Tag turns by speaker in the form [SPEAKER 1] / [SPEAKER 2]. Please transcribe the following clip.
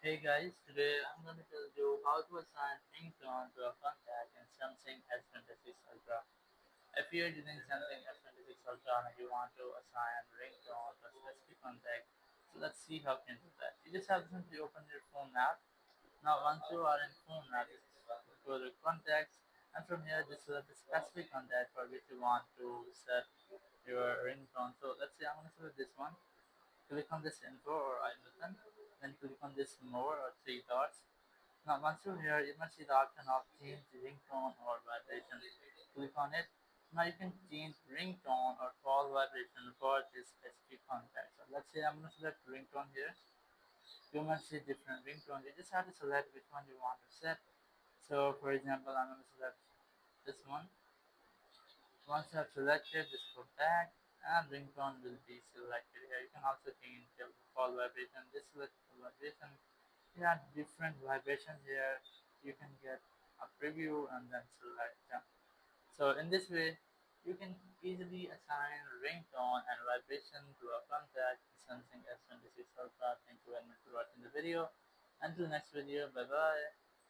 [SPEAKER 1] Hey guys, today I'm going to tell you how to assign ringtone to a contact in Samsung S26 Ultra. If you're using Samsung S26 Ultra and you want to assign ringtone to a specific contact, so let's see how you can do that. You just have to simply open your phone app. Now once you are in phone app, just go to contacts and from here just select the specific contact for which you want to set your ringtone. So let's say I'm going to select this one. Click on this info or I button, then click on this more or three dots. Now once you're here, you must see the option of change ringtone or vibration. Click on it. Now you can change ringtone or call vibration for this specific contact. So let's say I'm going to select ringtone here. You must see different ringtones. You just have to select which one you want to set. So for example, I'm going to select this one. Once you have selected, just go back and ringtone will be selected here. You can also change the call vibration. Just select the vibration. You have different vibrations here. You can get a preview and then select them. So in this way, you can easily assign ringtone and vibration to a contact Samsung S26 Ultra. Thank you very much for watching the video. Until next video, bye bye.